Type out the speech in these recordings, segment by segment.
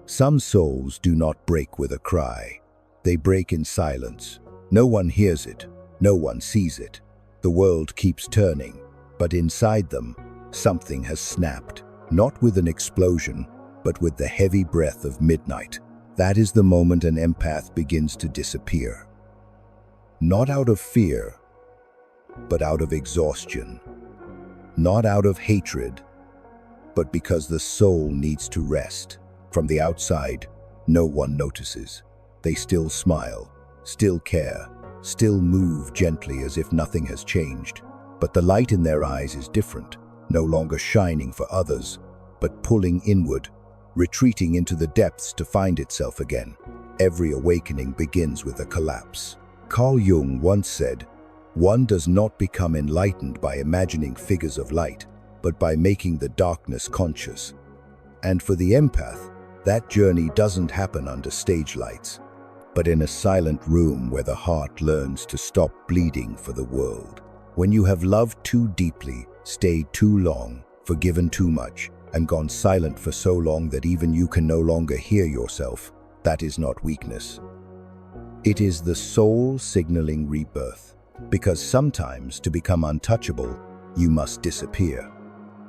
Some souls do not break with a cry. They break in silence. No one hears it. No one sees it. The world keeps turning, but inside them, something has snapped. Not with an explosion, but with the heavy breath of midnight. That is the moment an empath begins to disappear. Not out of fear, but out of exhaustion. Not out of hatred, but because the soul needs to rest. From the outside, no one notices. They still smile, still care, still move gently as if nothing has changed. But the light in their eyes is different, no longer shining for others, but pulling inward, retreating into the depths to find itself again. Every awakening begins with a collapse. Carl Jung once said, "One does not become enlightened by imagining figures of light, but by making the darkness conscious." And for the empath, that journey doesn't happen under stage lights, but in a silent room where the heart learns to stop bleeding for the world. When you have loved too deeply, stayed too long, forgiven too much, and gone silent for so long that even you can no longer hear yourself, that is not weakness. It is the soul signaling rebirth, because sometimes to become untouchable, you must disappear.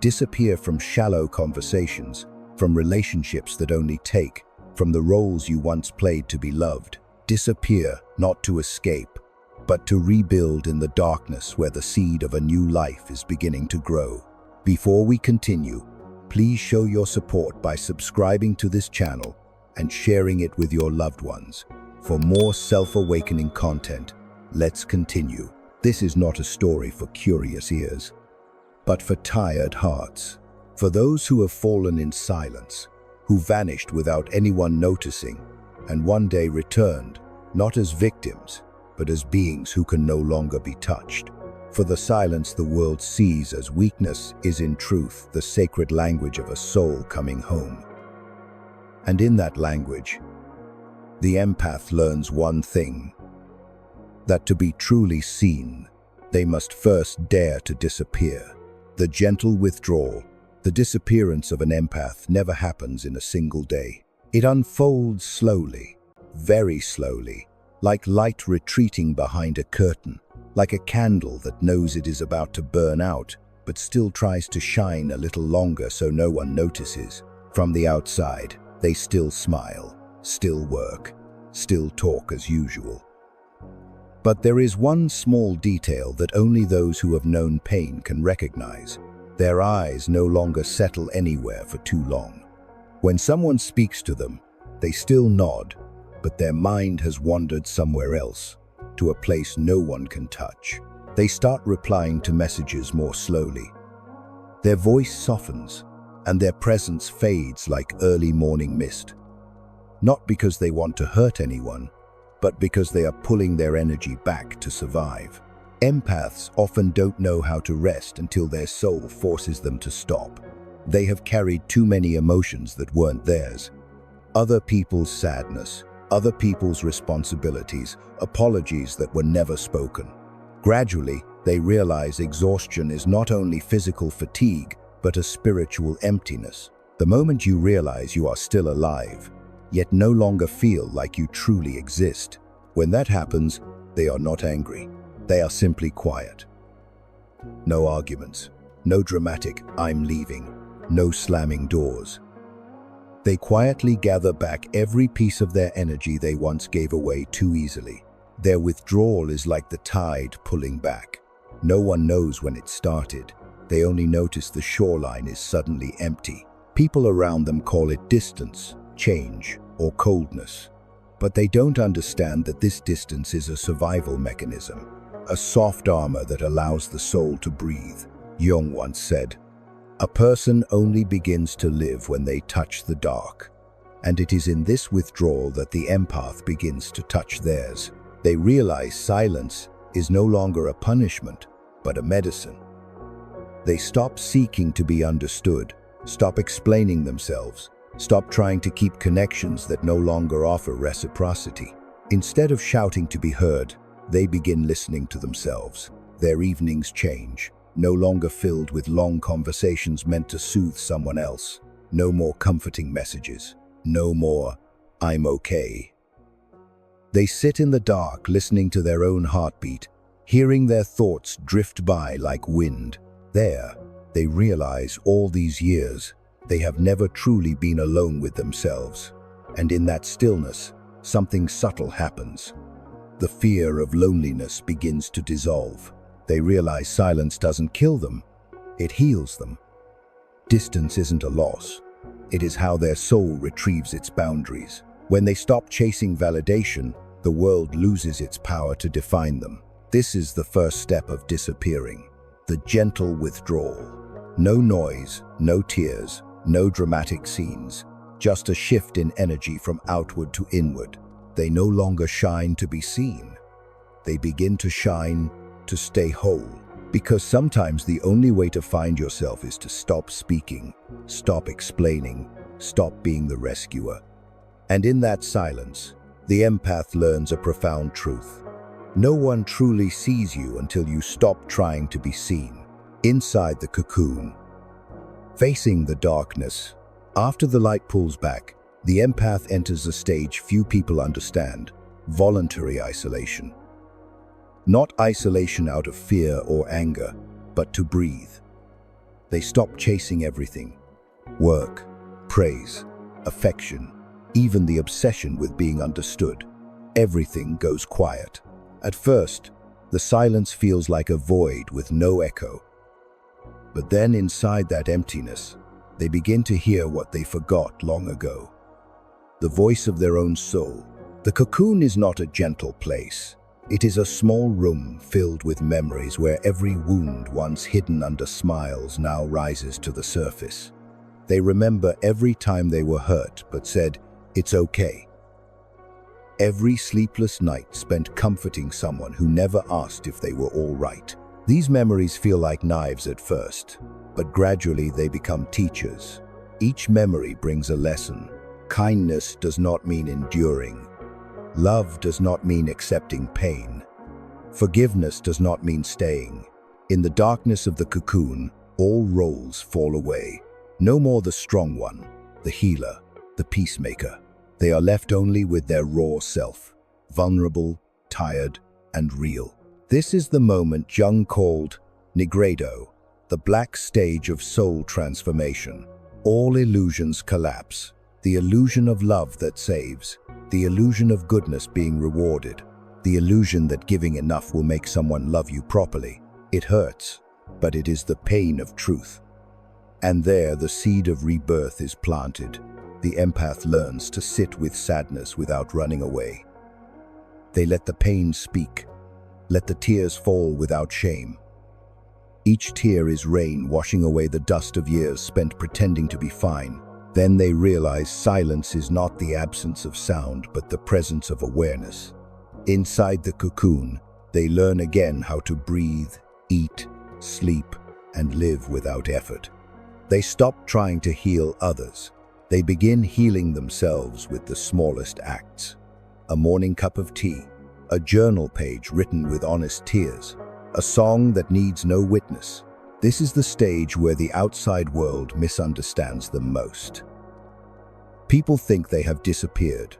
Disappear from shallow conversations, from relationships that only take, from the roles you once played to be loved. Disappear, not to escape, but to rebuild in the darkness where the seed of a new life is beginning to grow. Before we continue, please show your support by subscribing to this channel and sharing it with your loved ones. For more self-awakening content, let's continue. This is not a story for curious ears, but for tired hearts. For those who have fallen in silence, who vanished without anyone noticing, and one day returned, not as victims, but as beings who can no longer be touched. For the silence the world sees as weakness is in truth the sacred language of a soul coming home. And in that language, the empath learns one thing, that to be truly seen, they must first dare to disappear. The gentle withdrawal, the disappearance of an empath never happens in a single day. It unfolds slowly, very slowly, like light retreating behind a curtain, like a candle that knows it is about to burn out, but still tries to shine a little longer so no one notices. From the outside, they still smile, still work, still talk as usual. But there is one small detail that only those who have known pain can recognize. Their eyes no longer settle anywhere for too long. When someone speaks to them, they still nod, but their mind has wandered somewhere else, to a place no one can touch. They start replying to messages more slowly. Their voice softens, and their presence fades like early morning mist. Not because they want to hurt anyone, but because they are pulling their energy back to survive. Empaths often don't know how to rest until their soul forces them to stop. They have carried too many emotions that weren't theirs. Other people's sadness, other people's responsibilities, apologies that were never spoken. Gradually, they realize exhaustion is not only physical fatigue, but a spiritual emptiness. The moment you realize you are still alive, yet no longer feel like you truly exist, when that happens, they are not angry. They are simply quiet. No arguments, no dramatic "I'm leaving," no slamming doors. They quietly gather back every piece of their energy they once gave away too easily. Their withdrawal is like the tide pulling back. No one knows when it started. They only notice the shoreline is suddenly empty. People around them call it distance, change, or coldness. But they don't understand that this distance is a survival mechanism, a soft armor that allows the soul to breathe. Jung once said, "A person only begins to live when they touch the dark." And it is in this withdrawal that the empath begins to touch theirs. They realize silence is no longer a punishment, but a medicine. They stop seeking to be understood, stop explaining themselves, stop trying to keep connections that no longer offer reciprocity. Instead of shouting to be heard, they begin listening to themselves. Their evenings change, no longer filled with long conversations meant to soothe someone else. No more comforting messages. No more, I'm okay. They sit in the dark, listening to their own heartbeat, hearing their thoughts drift by like wind. There, they realize all these years, they have never truly been alone with themselves. And in that stillness, something subtle happens. The fear of loneliness begins to dissolve. They realize silence doesn't kill them, it heals them. Distance isn't a loss. It is how their soul retrieves its boundaries. When they stop chasing validation, the world loses its power to define them. This is the first step of disappearing, the gentle withdrawal. No noise, no tears, no dramatic scenes, just a shift in energy from outward to inward. They no longer shine to be seen. They begin to shine to stay whole. Because sometimes the only way to find yourself is to stop speaking, stop explaining, stop being the rescuer. And in that silence, the empath learns a profound truth. No one truly sees you until you stop trying to be seen. Inside the cocoon, facing the darkness, after the light pulls back, the empath enters a stage few people understand: voluntary isolation. Not isolation out of fear or anger, but to breathe. They stop chasing everything: work, praise, affection, even the obsession with being understood. Everything goes quiet. At first, the silence feels like a void with no echo. But then inside that emptiness, they begin to hear what they forgot long ago. The voice of their own soul. The cocoon is not a gentle place. It is a small room filled with memories where every wound once hidden under smiles now rises to the surface. They remember every time they were hurt but said, "It's okay." Every sleepless night spent comforting someone who never asked if they were all right. These memories feel like knives at first, but gradually they become teachers. Each memory brings a lesson. Kindness does not mean enduring. Love does not mean accepting pain. Forgiveness does not mean staying. In the darkness of the cocoon, all roles fall away. No more the strong one, the healer, the peacemaker. They are left only with their raw self, vulnerable, tired, and real. This is the moment Jung called Nigredo, the black stage of soul transformation. All illusions collapse. The illusion of love that saves, the illusion of goodness being rewarded, the illusion that giving enough will make someone love you properly. It hurts, but it is the pain of truth. And there the seed of rebirth is planted. The empath learns to sit with sadness without running away. They let the pain speak, let the tears fall without shame. Each tear is rain washing away the dust of years spent pretending to be fine. Then they realize silence is not the absence of sound, but the presence of awareness. Inside the cocoon, they learn again how to breathe, eat, sleep, and live without effort. They stop trying to heal others. They begin healing themselves with the smallest acts. A morning cup of tea, a journal page written with honest tears, a song that needs no witness. This is the stage where the outside world misunderstands them most. People think they have disappeared,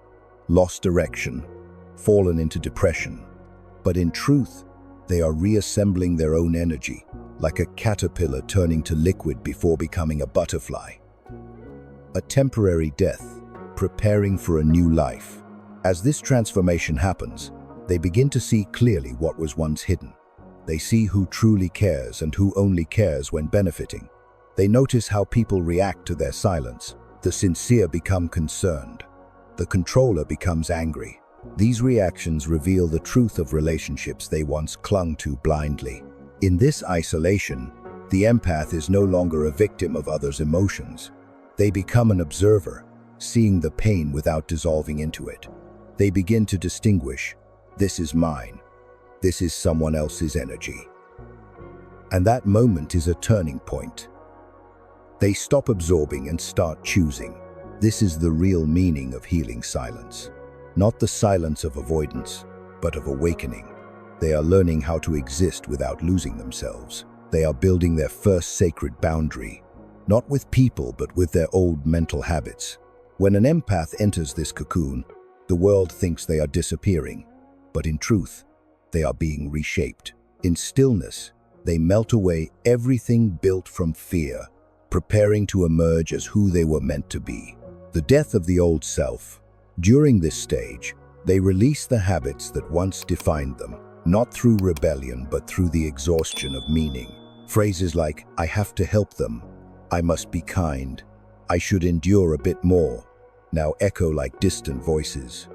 lost direction, fallen into depression. But in truth, they are reassembling their own energy, like a caterpillar turning to liquid before becoming a butterfly. A temporary death, preparing for a new life. As this transformation happens, they begin to see clearly what was once hidden. They see who truly cares and who only cares when benefiting. They notice how people react to their silence. The sincere become concerned. The controller becomes angry. These reactions reveal the truth of relationships they once clung to blindly. In this isolation, the empath is no longer a victim of others' emotions. They become an observer, seeing the pain without dissolving into it. They begin to distinguish, this is mine. This is someone else's energy. And that moment is a turning point. They stop absorbing and start choosing. This is the real meaning of healing silence. Not the silence of avoidance, but of awakening. They are learning how to exist without losing themselves. They are building their first sacred boundary, not with people, but with their old mental habits. When an empath enters this cocoon, the world thinks they are disappearing, but in truth, they are being reshaped. In stillness, they melt away everything built from fear, preparing to emerge as who they were meant to be. The death of the old self. During this stage, they release the habits that once defined them, not through rebellion but through the exhaustion of meaning. Phrases like, "I have to help them," "I must be kind," "I should endure a bit more," now echo like distant voices.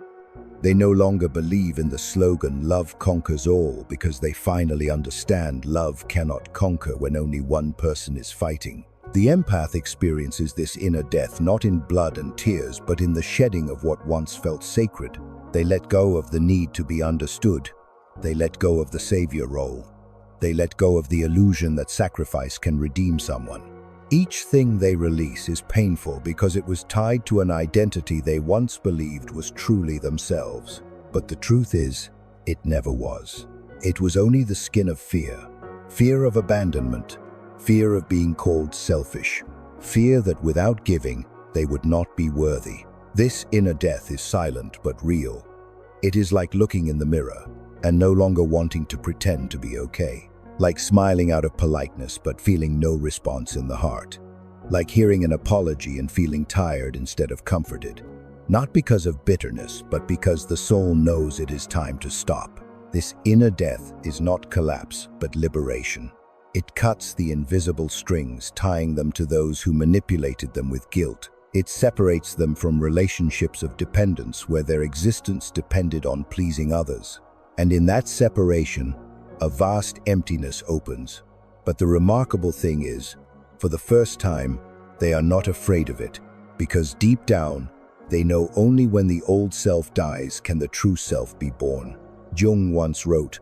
They no longer believe in the slogan, "Love conquers all," because they finally understand love cannot conquer when only one person is fighting. The empath experiences this inner death not in blood and tears, but in the shedding of what once felt sacred. They let go of the need to be understood. They let go of the savior role. They let go of the illusion that sacrifice can redeem someone. Each thing they release is painful because it was tied to an identity they once believed was truly themselves. But the truth is, it never was. It was only the skin of fear. Fear of abandonment. Fear of being called selfish. Fear that without giving, they would not be worthy. This inner death is silent but real. It is like looking in the mirror and no longer wanting to pretend to be okay. Like smiling out of politeness but feeling no response in the heart. Like hearing an apology and feeling tired instead of comforted. Not because of bitterness, but because the soul knows it is time to stop. This inner death is not collapse, but liberation. It cuts the invisible strings, tying them to those who manipulated them with guilt. It separates them from relationships of dependence where their existence depended on pleasing others. And in that separation, a vast emptiness opens. But the remarkable thing is, for the first time, they are not afraid of it, because deep down, they know only when the old self dies can the true self be born. Jung once wrote,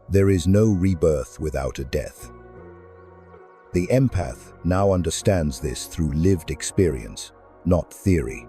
"There is no rebirth without a death." The empath now understands this through lived experience, not theory.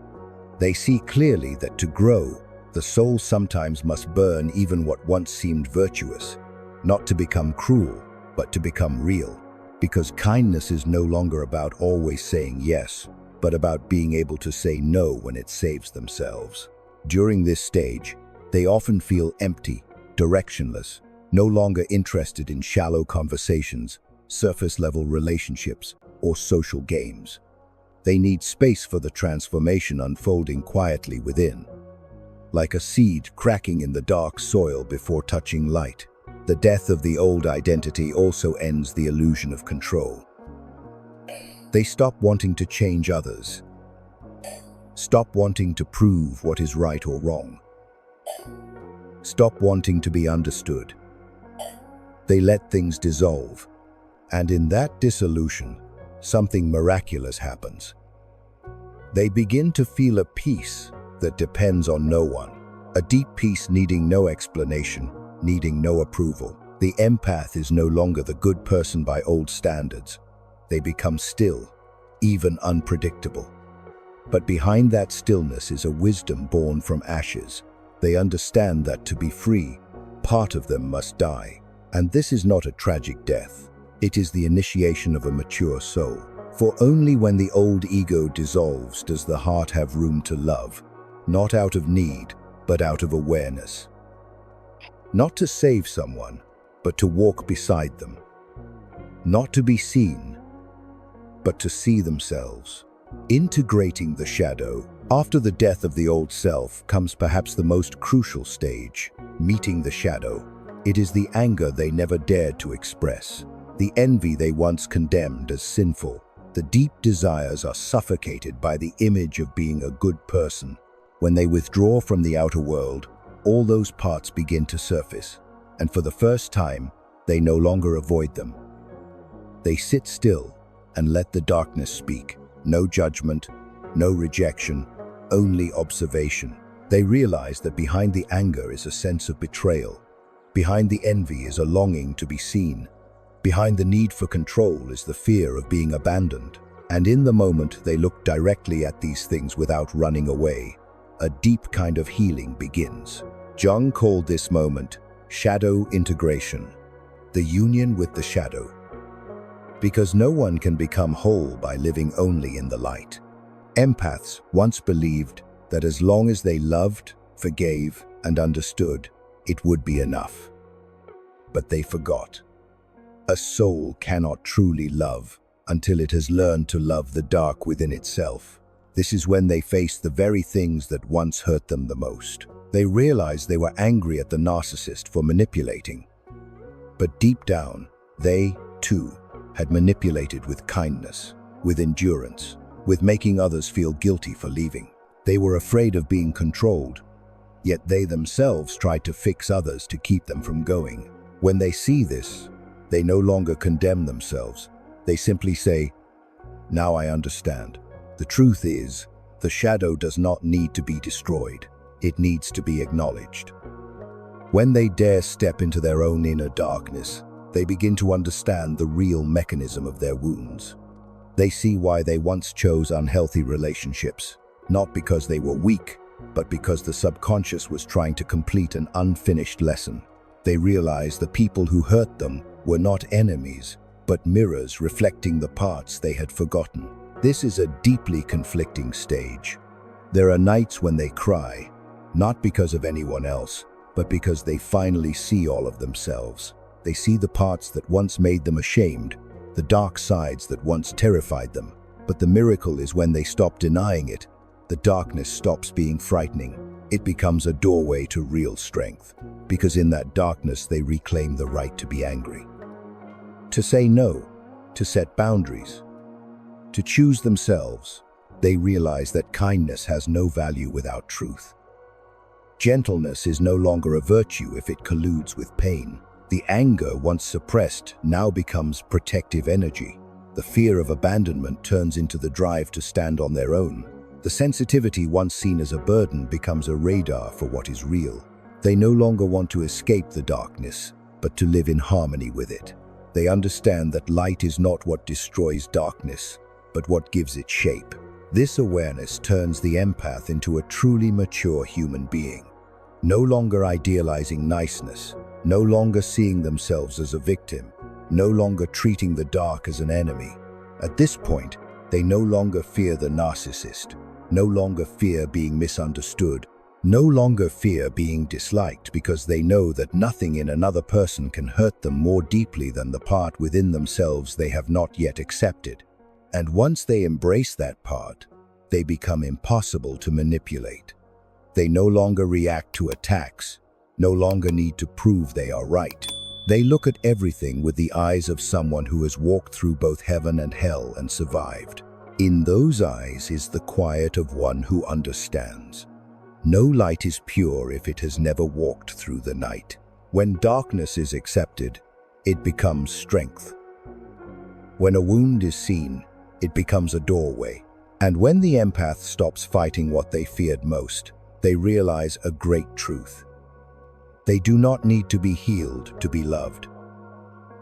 They see clearly that to grow, the soul sometimes must burn even what once seemed virtuous, not to become cruel, but to become real. Because kindness is no longer about always saying yes, but about being able to say no when it saves themselves. During this stage, they often feel empty, directionless, no longer interested in shallow conversations, surface-level relationships, or social games. They need space for the transformation unfolding quietly within. Like a seed cracking in the dark soil before touching light, the death of the old identity also ends the illusion of control. They stop wanting to change others, stop wanting to prove what is right or wrong, stop wanting to be understood. They let things dissolve. And in that dissolution, something miraculous happens. They begin to feel a peace that depends on no one, a deep peace needing no explanation, needing no approval. The empath is no longer the good person by old standards. They become still, even unpredictable. But behind that stillness is a wisdom born from ashes. They understand that to be free, part of them must die. And this is not a tragic death. It is the initiation of a mature soul. For only when the old ego dissolves does the heart have room to love, not out of need, but out of awareness. Not to save someone, but to walk beside them. Not to be seen, but to see themselves. Integrating the shadow. After the death of the old self comes perhaps the most crucial stage, meeting the shadow. It is the anger they never dared to express. The envy they once condemned as sinful. The deep desires are suffocated by the image of being a good person. When they withdraw from the outer world, all those parts begin to surface, and for the first time, they no longer avoid them. They sit still and let the darkness speak. No judgment, no rejection, only observation. They realize that behind the anger is a sense of betrayal. Behind the envy is a longing to be seen. Behind the need for control is the fear of being abandoned. And in the moment they look directly at these things without running away, a deep kind of healing begins. Jung called this moment shadow integration, the union with the shadow. Because no one can become whole by living only in the light. Empaths once believed that as long as they loved, forgave, and understood, it would be enough. But they forgot. A soul cannot truly love until it has learned to love the dark within itself. This is when they face the very things that once hurt them the most. They realized they were angry at the narcissist for manipulating. But deep down, they, too, had manipulated with kindness, with endurance, with making others feel guilty for leaving. They were afraid of being controlled, yet they themselves tried to fix others to keep them from going. When they see this, they no longer condemn themselves. They simply say, "Now I understand." The truth is, the shadow does not need to be destroyed. It needs to be acknowledged. When they dare step into their own inner darkness, they begin to understand the real mechanism of their wounds. They see why they once chose unhealthy relationships, not because they were weak, but because the subconscious was trying to complete an unfinished lesson. They realize the people who hurt them were not enemies, but mirrors reflecting the parts they had forgotten. This is a deeply conflicting stage. There are nights when they cry, not because of anyone else, but because they finally see all of themselves. They see the parts that once made them ashamed, the dark sides that once terrified them. But the miracle is when they stop denying it, the darkness stops being frightening. It becomes a doorway to real strength, because in that darkness they reclaim the right to be angry, to say no, to set boundaries, to choose themselves. They realize that kindness has no value without truth. Gentleness is no longer a virtue if it colludes with pain. The anger once suppressed now becomes protective energy. The fear of abandonment turns into the drive to stand on their own. The sensitivity once seen as a burden becomes a radar for what is real. They no longer want to escape the darkness, but to live in harmony with it. They understand that light is not what destroys darkness, but what gives it shape. This awareness turns the empath into a truly mature human being, no longer idealizing niceness, no longer seeing themselves as a victim, no longer treating the dark as an enemy. At this point, they no longer fear the narcissist, no longer fear being misunderstood, no longer fear being disliked, because they know that nothing in another person can hurt them more deeply than the part within themselves they have not yet accepted. And once they embrace that part, they become impossible to manipulate. They no longer react to attacks, no longer need to prove they are right. They look at everything with the eyes of someone who has walked through both heaven and hell and survived. In those eyes is the quiet of one who understands. No light is pure if it has never walked through the night. When darkness is accepted, it becomes strength. When a wound is seen, it becomes a doorway. And when the empath stops fighting what they feared most, they realize a great truth. They do not need to be healed to be loved.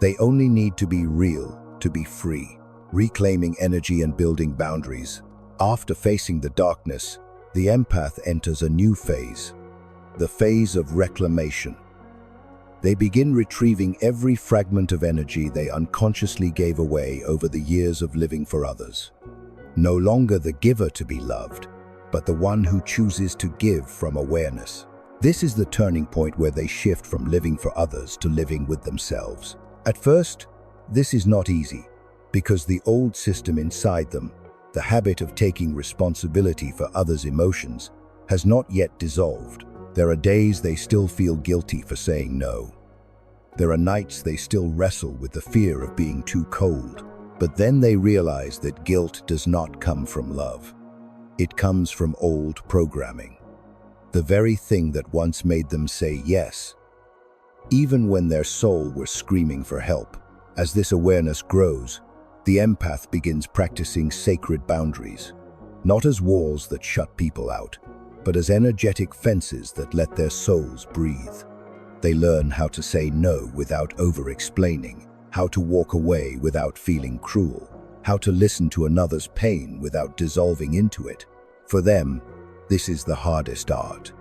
They only need to be real to be free, reclaiming energy and building boundaries. After facing the darkness, the empath enters a new phase, the phase of reclamation. They begin retrieving every fragment of energy they unconsciously gave away over the years of living for others. No longer the giver to be loved, but the one who chooses to give from awareness. This is the turning point where they shift from living for others to living with themselves. At first, this is not easy, because the old system inside them, the habit of taking responsibility for others' emotions, has not yet dissolved. There are days they still feel guilty for saying no. There are nights they still wrestle with the fear of being too cold. But then they realize that guilt does not come from love. It comes from old programming, the very thing that once made them say yes, even when their soul was screaming for help. As this awareness grows, the empath begins practicing sacred boundaries, not as walls that shut people out, but as energetic fences that let their souls breathe. They learn how to say no without over-explaining, how to walk away without feeling cruel, how to listen to another's pain without dissolving into it. For them, this is the hardest art,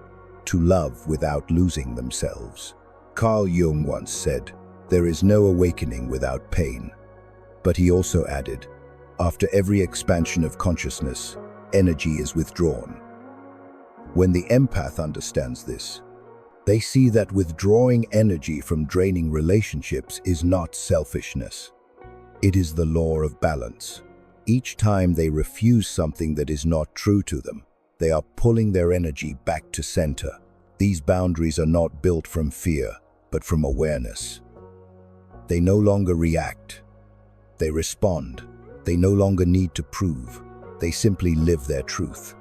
to love without losing themselves. Carl Jung once said, "There is no awakening without pain." But he also added, "After every expansion of consciousness, energy is withdrawn. When the empath understands this, they see that withdrawing energy from draining relationships is not selfishness. It is the law of balance. Each time they refuse something that is not true to them, they are pulling their energy back to center. These boundaries are not built from fear, but from awareness. They no longer react. They respond. They no longer need to prove. They simply live their truth.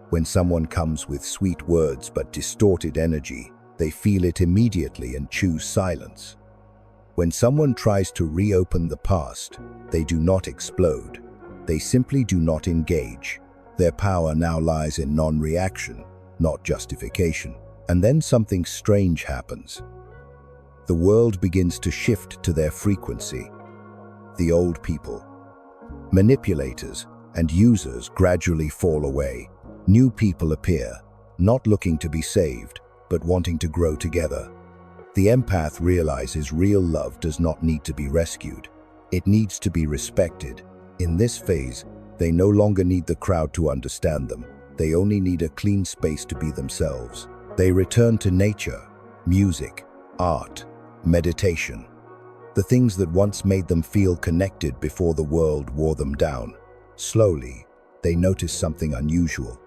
When someone comes with sweet words but distorted energy, they feel it immediately and choose silence. When someone tries to reopen the past, they do not explode. They simply do not engage. Their power now lies in non-reaction, not justification. And then something strange happens. The world begins to shift to their frequency. The old people, manipulators, and users gradually fall away. New people appear, not looking to be saved, but wanting to grow together. The empath realizes real love does not need to be rescued. It needs to be respected. In this phase, they no longer need the crowd to understand them. They only need a clean space to be themselves. They return to nature, music, art, meditation. The things that once made them feel connected before the world wore them down. Slowly, they notice something unusual.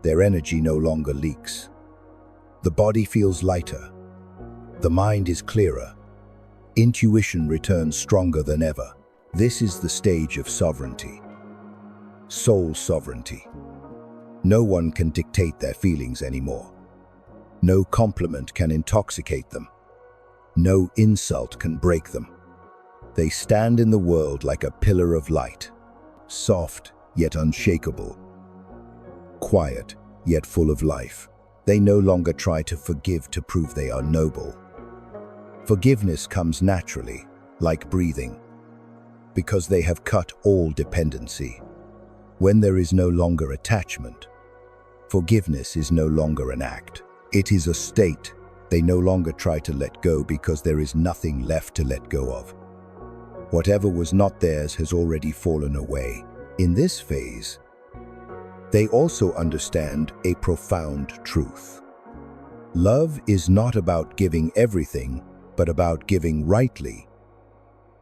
Their energy no longer leaks. The body feels lighter. The mind is clearer. Intuition returns stronger than ever. This is the stage of sovereignty. Soul sovereignty. No one can dictate their feelings anymore. No compliment can intoxicate them. No insult can break them. They stand in the world like a pillar of light, soft yet unshakable, quiet yet full of life. They no longer try to forgive to prove they are noble. Forgiveness comes naturally, like breathing, because they have cut all dependency. When there is no longer attachment, forgiveness is no longer an act. It is a state. They no longer try to let go because there is nothing left to let go of. Whatever was not theirs has already fallen away. In this phase, they also understand a profound truth. Love is not about giving everything, but about giving rightly.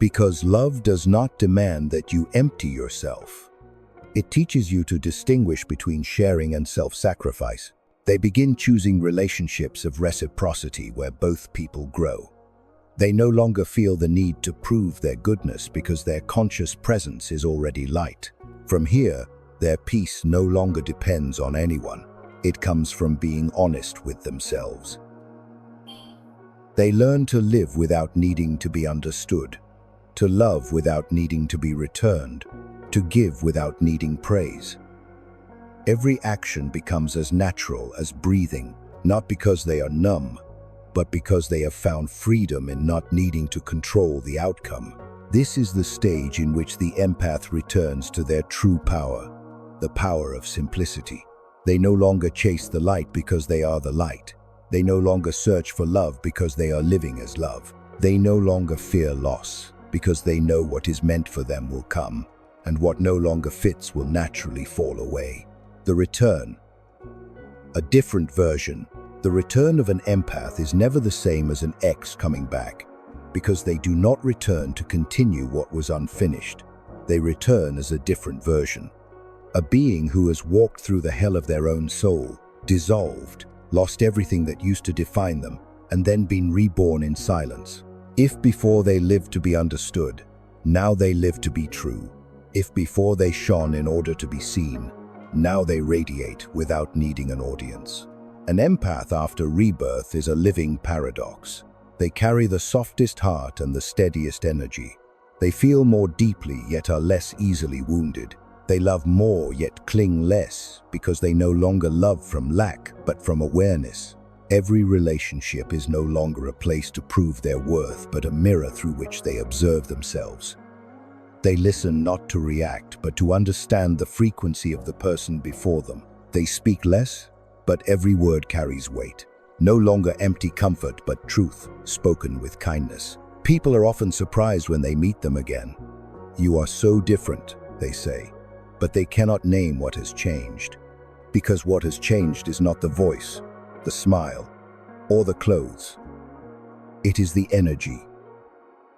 Because love does not demand that you empty yourself. It teaches you to distinguish between sharing and self-sacrifice. They begin choosing relationships of reciprocity where both people grow. They no longer feel the need to prove their goodness because their conscious presence is already light. From here, their peace no longer depends on anyone. It comes from being honest with themselves. They learn to live without needing to be understood, to love without needing to be returned, to give without needing praise. Every action becomes as natural as breathing, not because they are numb, but because they have found freedom in not needing to control the outcome. This is the stage in which the empath returns to their true power, the power of simplicity. They no longer chase the light because they are the light. They no longer search for love because they are living as love. They no longer fear loss because they know what is meant for them will come, and what no longer fits will naturally fall away. The return, a different version. The return of an empath is never the same as an ex coming back, because they do not return to continue what was unfinished. They return as a different version. A being who has walked through the hell of their own soul, dissolved, lost everything that used to define them, and then been reborn in silence. If before they lived to be understood, now they live to be true. If before they shone in order to be seen, now they radiate without needing an audience. An empath after rebirth is a living paradox. They carry the softest heart and the steadiest energy. They feel more deeply yet are less easily wounded. They love more yet cling less because they no longer love from lack but from awareness. Every relationship is no longer a place to prove their worth but a mirror through which they observe themselves. They listen not to react but to understand the frequency of the person before them. They speak less, but every word carries weight. No longer empty comfort but truth, spoken with kindness. People are often surprised when they meet them again. "You are so different," they say. but they cannot name what has changed. Because what has changed is not the voice, the smile, or the clothes. It is the energy,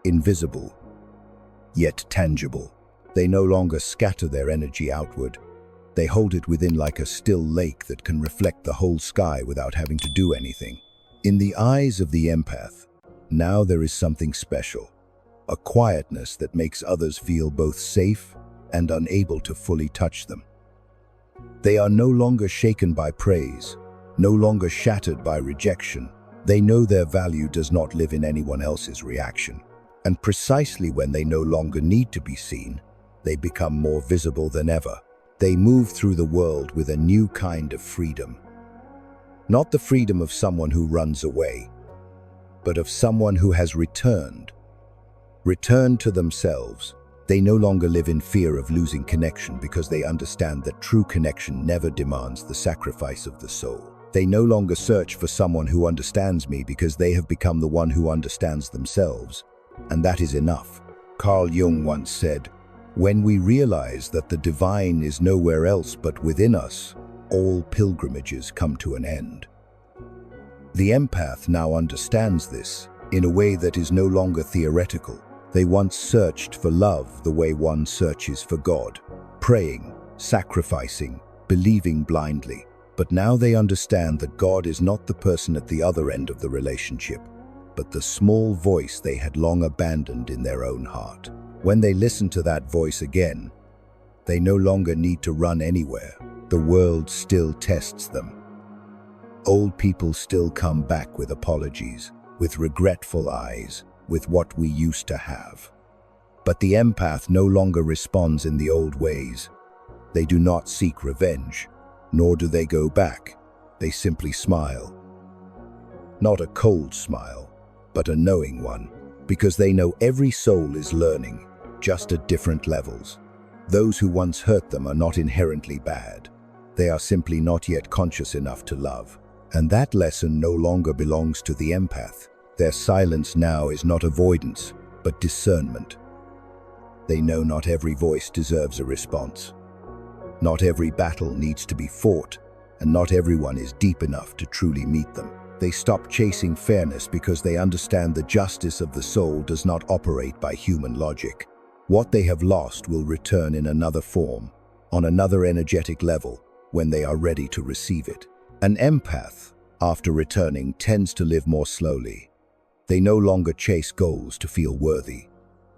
invisible, yet tangible. They no longer scatter their energy outward. They hold it within like a still lake that can reflect the whole sky without having to do anything. In the eyes of the empath, now there is something special, a quietness that makes others feel both safe and unable to fully touch them. They are no longer shaken by praise, no longer shattered by rejection. They know their value does not live in anyone else's reaction. And precisely when they no longer need to be seen, they become more visible than ever. They move through the world with a new kind of freedom. Not the freedom of someone who runs away, but of someone who has returned to themselves. They no longer live in fear of losing connection because they understand that true connection never demands the sacrifice of the soul. They no longer search for someone who understands me because they have become the one who understands themselves, and that is enough. Carl Jung once said, "When we realize that the divine is nowhere else but within us, all pilgrimages come to an end." The empath now understands this in a way that is no longer theoretical. They once searched for love the way one searches for God, praying, sacrificing, believing blindly. But now they understand that God is not the person at the other end of the relationship, but the small voice they had long abandoned in their own heart. When they listen to that voice again, they no longer need to run anywhere. The world still tests them. Old people still come back with apologies, with regretful eyes, with what we used to have. But the empath no longer responds in the old ways. They do not seek revenge, nor do they go back. They simply smile. Not a cold smile, but a knowing one, because they know every soul is learning, just at different levels. Those who once hurt them are not inherently bad. They are simply not yet conscious enough to love. And that lesson no longer belongs to the empath. Their silence now is not avoidance, but discernment. They know not every voice deserves a response. Not every battle needs to be fought, and not everyone is deep enough to truly meet them. They stop chasing fairness because they understand the justice of the soul does not operate by human logic. What they have lost will return in another form, on another energetic level, when they are ready to receive it. An empath, after returning, tends to live more slowly. They no longer chase goals to feel worthy.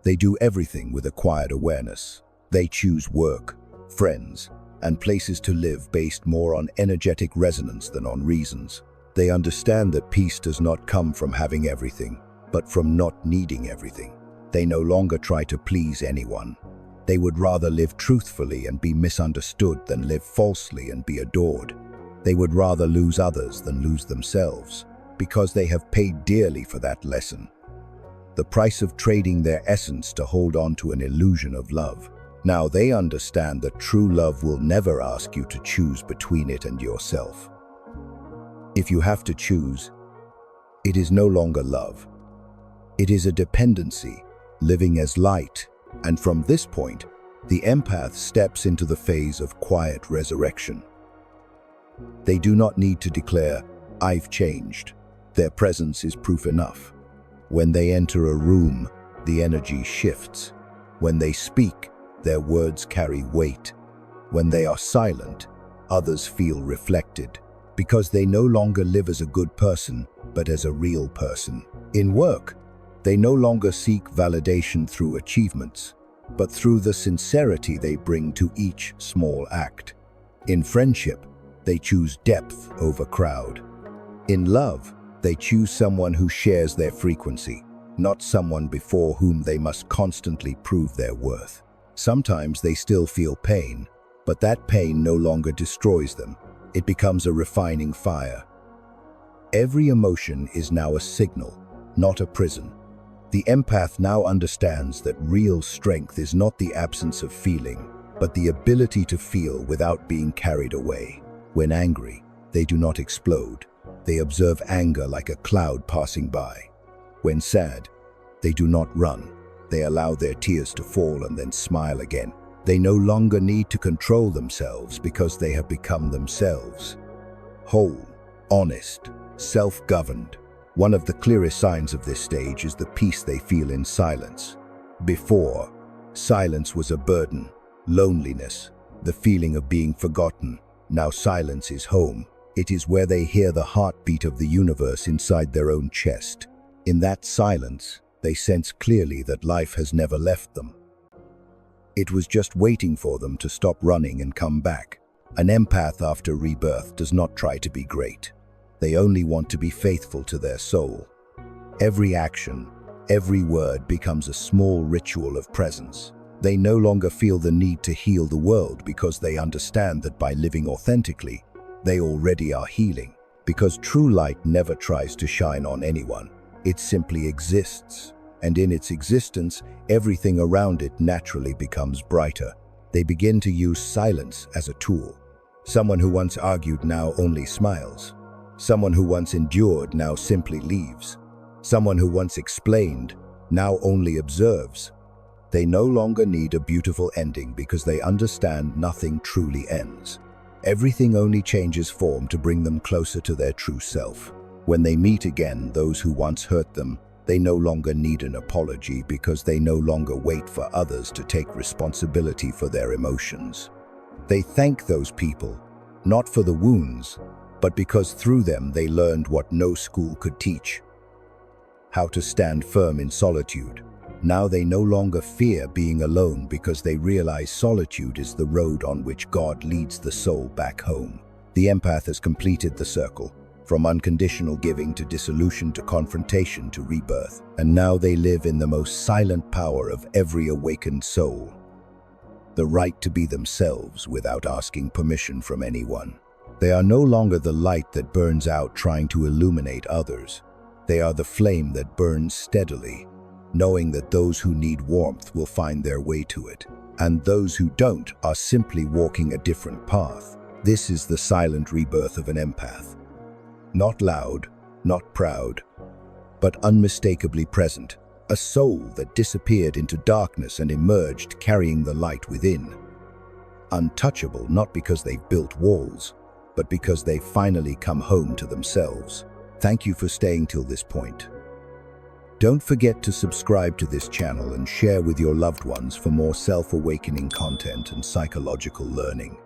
They do everything with a quiet awareness. They choose work, friends, and places to live based more on energetic resonance than on reasons. They understand that peace does not come from having everything, but from not needing everything. They no longer try to please anyone. They would rather live truthfully and be misunderstood than live falsely and be adored. They would rather lose others than lose themselves, because they have paid dearly for that lesson. The price of trading their essence to hold on to an illusion of love. Now they understand that true love will never ask you to choose between it and yourself. If you have to choose, it is no longer love. It is a dependency, living as light, and from this point, the empath steps into the phase of quiet resurrection. They do not need to declare, "I've changed." Their presence is proof enough. When they enter a room, the energy shifts. When they speak, their words carry weight. When they are silent, others feel reflected, because they no longer live as a good person, but as a real person. In work, they no longer seek validation through achievements, but through the sincerity they bring to each small act. In friendship, they choose depth over crowd. In love, they choose someone who shares their frequency, not someone before whom they must constantly prove their worth. Sometimes they still feel pain, but that pain no longer destroys them. It becomes a refining fire. Every emotion is now a signal, not a prison. The empath now understands that real strength is not the absence of feeling, but the ability to feel without being carried away. When angry, they do not explode. They observe anger like a cloud passing by. When sad, they do not run. They allow their tears to fall and then smile again. They no longer need to control themselves because they have become themselves. Whole, honest, self-governed. One of the clearest signs of this stage is the peace they feel in silence. Before, silence was a burden, loneliness, the feeling of being forgotten. Now silence is home. It is where they hear the heartbeat of the universe inside their own chest. In that silence, they sense clearly that life has never left them. It was just waiting for them to stop running and come back. An empath after rebirth does not try to be great. They only want to be faithful to their soul. Every action, every word becomes a small ritual of presence. They no longer feel the need to heal the world because they understand that by living authentically, they already are healing. Because true light never tries to shine on anyone. It simply exists. And in its existence, everything around it naturally becomes brighter. They begin to use silence as a tool. Someone who once argued now only smiles. Someone who once endured now simply leaves. Someone who once explained now only observes. They no longer need a beautiful ending because they understand nothing truly ends. Everything only changes form to bring them closer to their true self. When they meet again those who once hurt them, they no longer need an apology because they no longer wait for others to take responsibility for their emotions. They thank those people, not for the wounds, but because through them they learned what no school could teach. How to stand firm in solitude. Now they no longer fear being alone because they realize solitude is the road on which God leads the soul back home. The empath has completed the circle. From unconditional giving to dissolution to confrontation to rebirth. And now they live in the most silent power of every awakened soul. The right to be themselves without asking permission from anyone. They are no longer the light that burns out trying to illuminate others. They are the flame that burns steadily, knowing that those who need warmth will find their way to it, and those who don't are simply walking a different path. This is the silent rebirth of an empath. Not loud, not proud, but unmistakably present. A soul that disappeared into darkness and emerged carrying the light within. Untouchable not because they've built walls, but because they've finally come home to themselves. Thank you for staying till this point. Don't forget to subscribe to this channel and share with your loved ones for more self-awakening content and psychological learning.